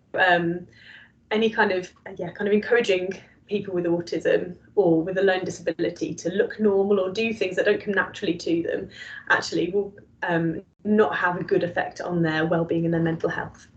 Speaker 1: any kind of encouraging people with autism or with a learning disability to look normal or do things that don't come naturally to them actually will not have a good effect on their well-being and their mental health.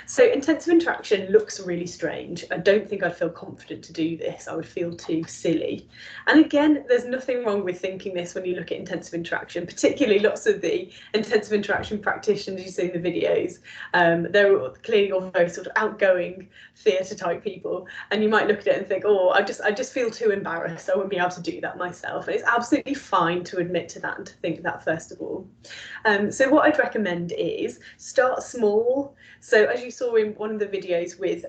Speaker 1: So intensive interaction looks really strange. I don't think I'd feel confident to do this. I would feel too silly. And again, there's nothing wrong with thinking this when you look at intensive interaction, particularly lots of the intensive interaction practitioners you see in the videos. They're clearly all very sort of outgoing theatre type people. And you might look at it and think, oh, I just feel too embarrassed. I wouldn't be able to do that myself. And it's absolutely fine to admit to that and to think that first of all. So what I'd recommend is start small. So as you saw in one of the videos with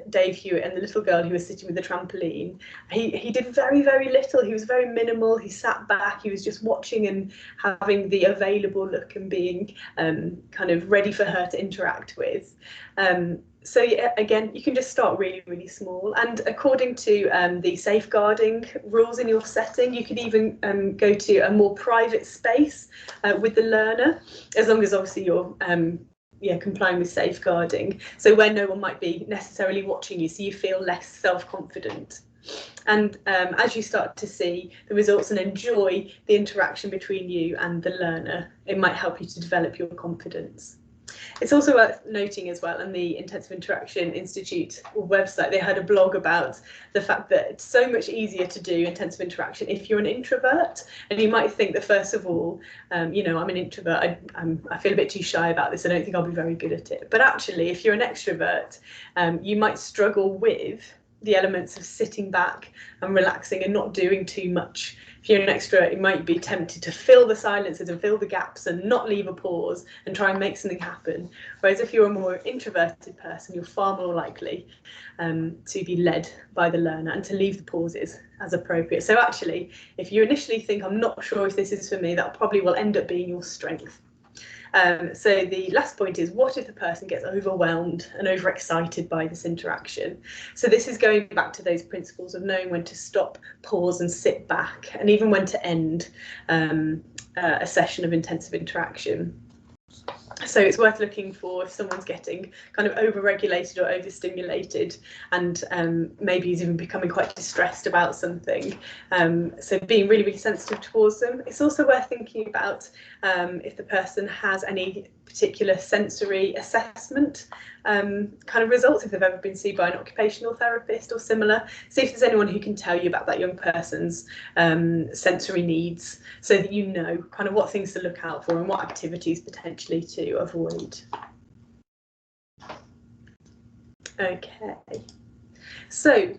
Speaker 1: Dave Hewitt and the little girl who was sitting with the trampoline, he did very, very little. He was very minimal. He sat back. He was just watching and having the available look and being kind of ready for her to interact with. So yeah, again, you can just start really, really small. And according to the safeguarding rules in your setting, you could even go to a more private space with the learner, as long as obviously you're complying with safeguarding. So where no one might be necessarily watching you, so you feel less self-confident. And as you start to see the results and enjoy the interaction between you and the learner, it might help you to develop your confidence. It's also worth noting as well, on the Intensive Interaction Institute website, they had a blog about the fact that it's so much easier to do intensive interaction if you're an introvert. And you might think that, first of all, I'm an introvert, I feel a bit too shy about this, I don't think I'll be very good at it. But actually, if you're an extrovert, you might struggle with the elements of sitting back and relaxing and not doing too much. If you're an extrovert, you might be tempted to fill the silences and fill the gaps and not leave a pause and try and make something happen. Whereas if you're a more introverted person, you're far more likely to be led by the learner and to leave the pauses as appropriate. So actually, if you initially think, I'm not sure if this is for me, that probably will end up being your strength. So the last point is, what if the person gets overwhelmed and overexcited by this interaction? So this is going back to those principles of knowing when to stop, pause and sit back, and even when to end a session of intensive interaction. So it's worth looking for if someone's getting kind of overregulated or overstimulated, and maybe is even becoming quite distressed about something. So being really, really sensitive towards them. It's also worth thinking about if the person has any particular sensory assessment kind of results, if they've ever been seen by an occupational therapist or similar. See if there's anyone who can tell you about that young person's sensory needs, so that you know kind of what things to look out for and what activities potentially to avoid. Okay. So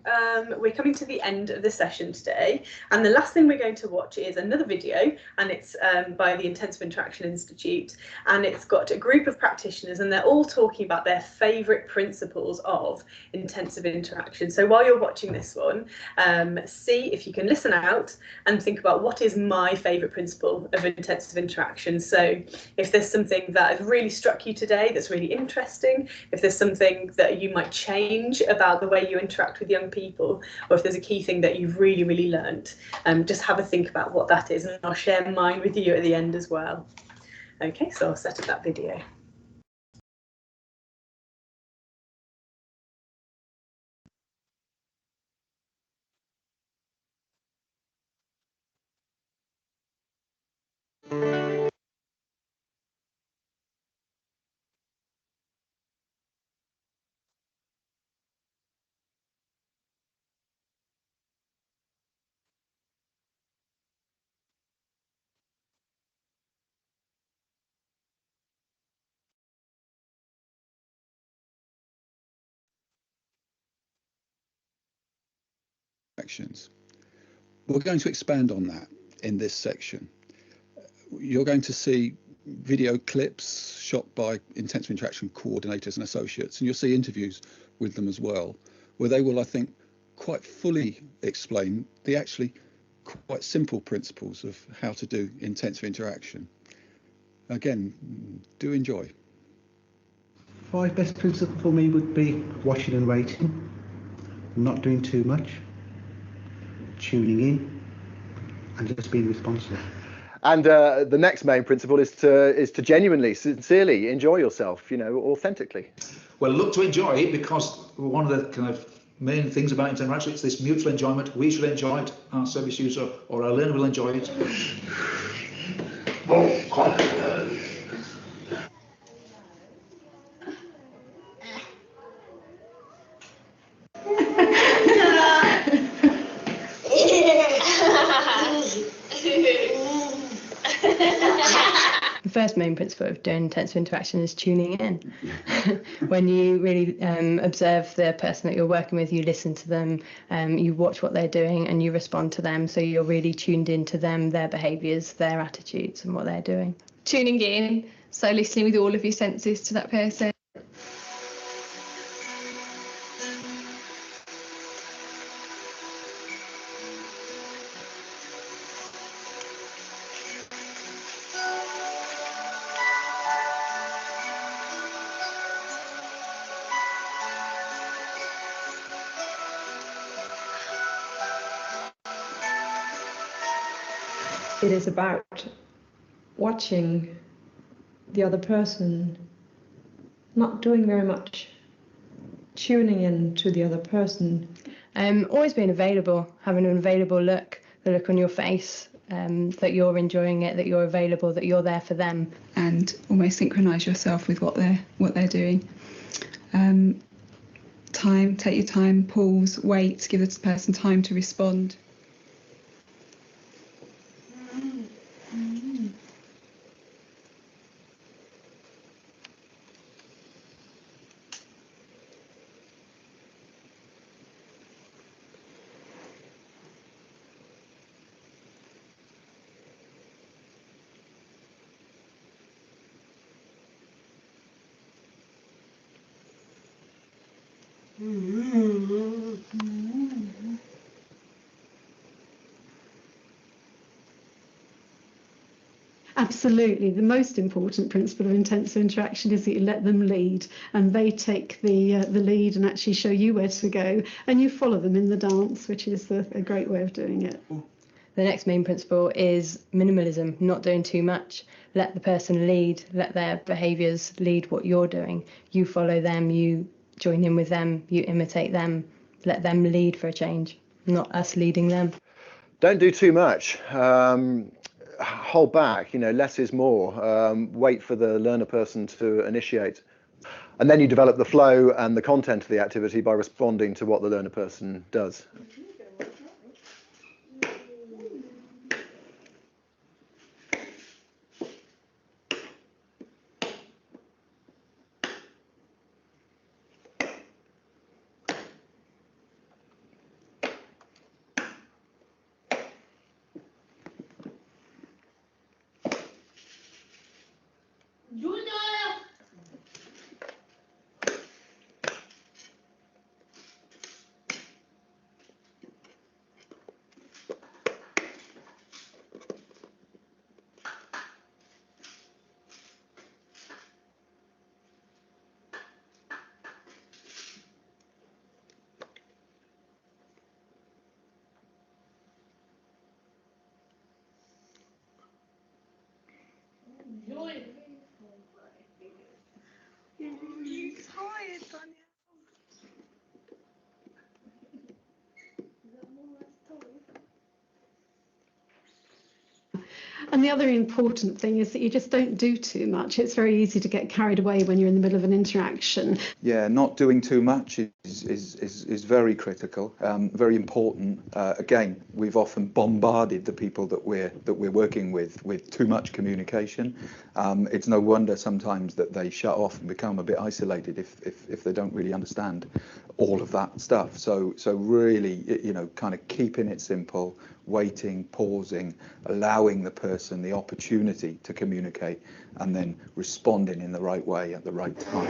Speaker 1: we're coming to the end of the session today, and the last thing we're going to watch is another video, and it's by the Intensive Interaction Institute, and it's got a group of practitioners, and they're all talking about their favourite principles of intensive interaction. So while you're watching this one, see if you can listen out and think about what is my favourite principle of intensive interaction. So if there's something that has really struck you today that's really interesting, if there's something that you might change about the way you interact with young people, or if there's a key thing that you've really, really learned, just have a think about what that is, and I'll share mine with you at the end as well. Okay, so I'll set up that video.
Speaker 2: Actions. We're going to expand on that in this section. You're going to see video clips shot by intensive interaction coordinators and associates, and you'll see interviews with them as well, where they will, I think, quite fully explain the actually quite simple principles of how to do intensive interaction. Again, do enjoy.
Speaker 10: 5 best principles for me would be watching and waiting, not doing too much, tuning in, and just being responsible.
Speaker 4: And the next main principle is to genuinely, sincerely enjoy yourself, authentically.
Speaker 11: Well, look to enjoy it, because one of the kind of main things about interaction, it's this mutual enjoyment. We shall enjoy it, our service user or our learner will enjoy it.
Speaker 12: The first main principle of doing intensive interaction is tuning in. When you really observe the person that you're working with, you listen to them, you watch what they're doing and you respond to them, so you're really tuned into them, their behaviours, their attitudes and what they're doing.
Speaker 5: Tuning in, so listening with all of your senses to that person.
Speaker 6: It is about watching the other person, not doing very much, tuning in to the other person.
Speaker 12: Always being available, having an available look, the look on your face, that you're enjoying it, that you're available, that you're there for them.
Speaker 5: And almost synchronise yourself with what they're doing. Take your time, pause, wait, give the person time to respond.
Speaker 13: Absolutely. The most important principle of intensive interaction is that you let them lead, and they take the lead and actually show you where to go, and you follow them in the dance, which is a great way of doing it.
Speaker 12: The next main principle is minimalism, not doing too much. Let the person lead, let their behaviours lead what you're doing. You follow them, you join in with them, you imitate them. Let them lead for a change, not us leading them.
Speaker 4: Don't do too much. Hold back, less is more. Wait for the learner person to initiate. And then you develop the flow and the content of the activity by responding to what the learner person does.
Speaker 13: And the other important thing is that you just don't do too much. It's very easy to get carried away when you're in the middle of an interaction.
Speaker 14: Yeah, not doing too much is very critical, very important. Again, we've often bombarded the people that we're working with too much communication. It's no wonder sometimes that they shut off and become a bit isolated if they don't really understand all of that stuff. So really, you know, kind of keeping it simple, waiting, pausing, allowing the person the opportunity to communicate, and then responding in the right way at the right time.